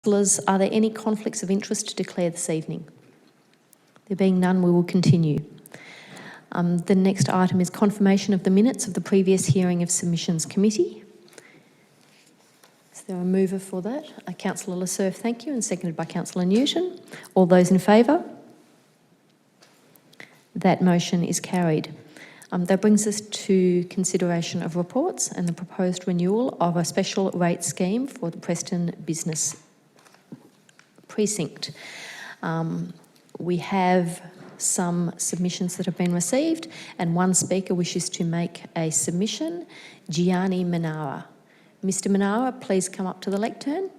Councillors, are there any conflicts of interest to declare this evening? There being none, we will continue. The next item is confirmation of the minutes of the previous hearing of Submissions Committee. Is there a mover for that? Councillor Lasserf, thank you, and seconded by Councillor Newton. All those in favour? That motion is carried. That brings us to consideration of reports and the proposed renewal of a special rate scheme for the Preston Business Precinct. We have some submissions that have been received, and one speaker wishes to make a submission, Gianni Manara. Mr. Manara, please come up to the lectern.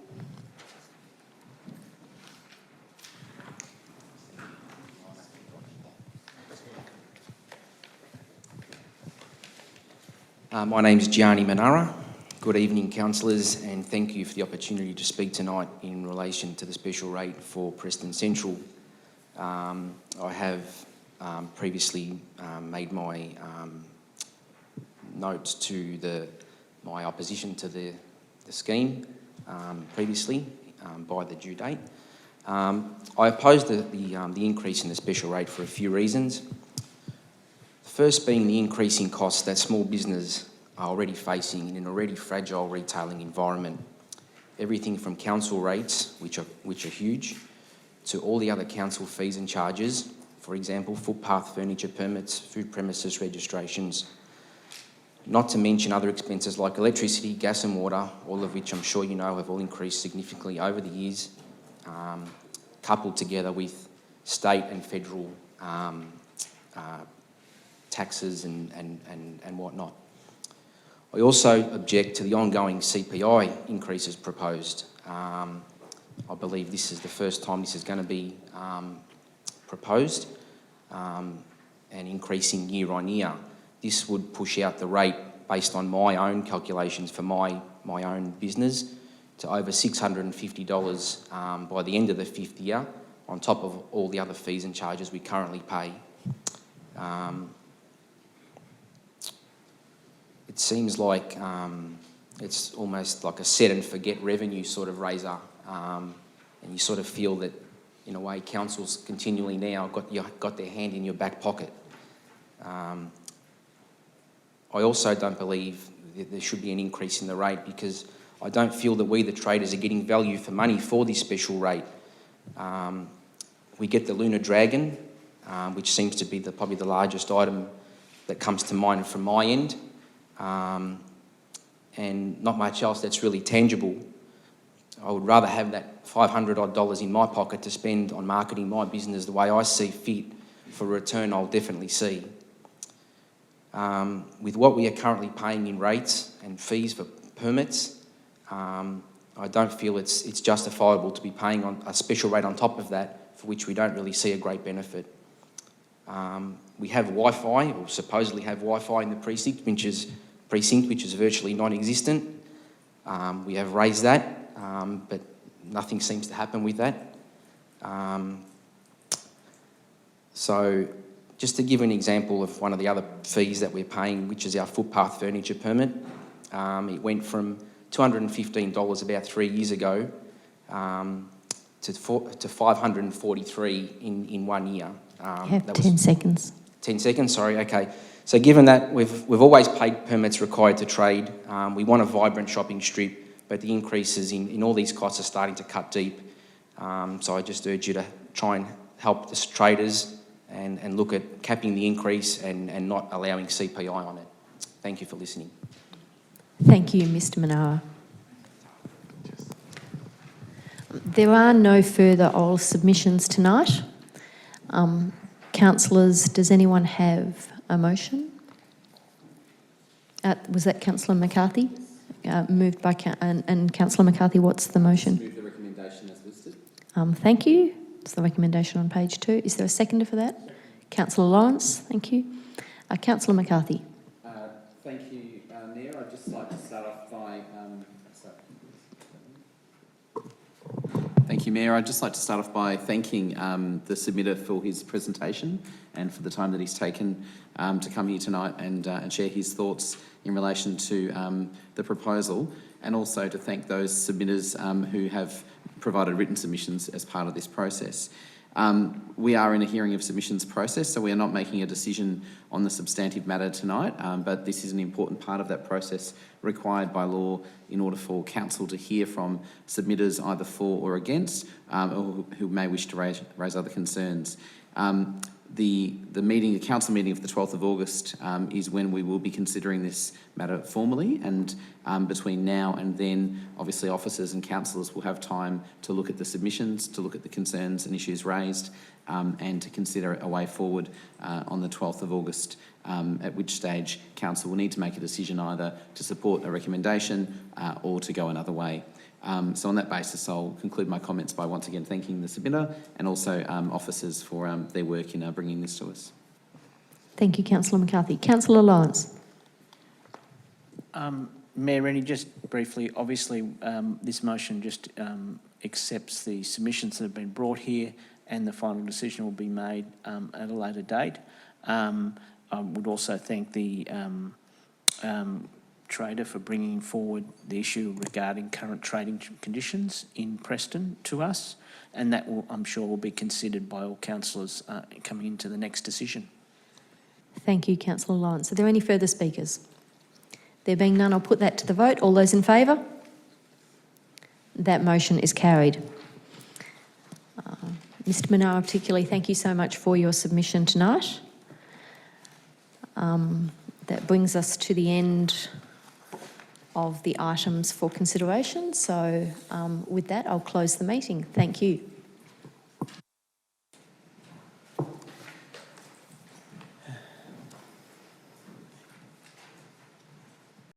My name is Gianni Manara. Good evening, councillors, and thank you for the opportunity to speak tonight in relation to the special rate for Preston Central. I have previously made my notes to my opposition to the scheme previously by the due date. I oppose the increase in the special rate for a few reasons. The first being the increasing costs that small business are already facing in an already fragile retailing environment. Everything from council rates, which are huge, to all the other council fees and charges, for example, footpath furniture permits, food premises registrations, not to mention other expenses like electricity, gas and water, all of which I'm sure you know have all increased significantly over the years, coupled together with state and federal taxes and whatnot. I also object to the ongoing CPI increases proposed. I believe this is the first time this is going to be proposed and increasing year on year. This would push out the rate based on my own calculations for my own business to over $650 by the end of the fifth year, on top of all the other fees and charges we currently pay. It seems like it's almost like a set and forget revenue sort of raiser, and you sort of feel that, in a way, councils continually now got their hand in your back pocket. I also don't believe that there should be an increase in the rate, because I don't feel that we, the traders, are getting value for money for this special rate. We get the Lunar Dragon, which seems to be probably the largest item that comes to mind from my end. And not much else that's really tangible. I would rather have that $500 odd in my pocket to spend on marketing my business the way I see fit for a return I'll definitely see. With what we are currently paying in rates and fees for permits, I don't feel it's justifiable to be paying on a special rate on top of that, for which we don't really see a great benefit. We have Wi-Fi, or supposedly have Wi-Fi in the precinct, which is virtually non-existent. We have raised that, but nothing seems to happen with that. So just to give an example of one of the other fees that we're paying, which is our footpath furniture permit, it went from $215 about 3 years ago to $543 in 1 year. You have 10 seconds. 10 seconds, sorry, okay. So given that we've always paid permits required to trade, we want a vibrant shopping strip, but the increases in all these costs are starting to cut deep. So I just urge you to try and help the traders and look at capping the increase and not allowing CPI on it. Thank you for listening. Thank you, Mr. Manara. There are no further oral submissions tonight. Councillors, does anyone have a motion? Was that Councillor McCarthy? Moved by and Councillor McCarthy, what's the motion? Move the recommendation as listed. Thank you. It's the recommendation on page 2. Is there a seconder for that? Councillor Lawrence, thank you. Councillor McCarthy. Thank you, Mayor. I'd just like to start off by... Thank you, Mayor. I'd just like to start off by thanking the submitter for his presentation and for the time that he's taken to come here tonight and share his thoughts in relation to the proposal, and also to thank those submitters who have provided written submissions as part of this process. We are in a hearing of submissions process, so we are not making a decision on the substantive matter tonight, but this is an important part of that process required by law in order for council to hear from submitters either for or against, or who may wish to raise other concerns. The council meeting of the 12th of August is when we will be considering this matter formally, and between now and then, obviously officers and councillors will have time to look at the submissions, to look at the concerns and issues raised, and to consider a way forward on the 12th of August, at which stage council will need to make a decision either to support a recommendation or to go another way. So on that basis, I'll conclude my comments by once again thanking the submitter and also officers for their work in bringing this to us. Thank you, Councillor McCarthy. Councillor Lyons. Mayor Rennie, just briefly, obviously this motion just accepts the submissions that have been brought here, and the final decision will be made at a later date. I would also thank the trader for bringing forward the issue regarding current trading conditions in Preston to us, and that will, I'm sure, will be considered by all councillors coming into the next decision. Thank you, Councillor Lyons. Are there any further speakers? There being none, I'll put that to the vote. All those in favour? That motion is carried. Mr Menard, particularly, thank you so much for your submission tonight. That brings us to the end of the items for consideration. So with that, I'll close the meeting. Thank you.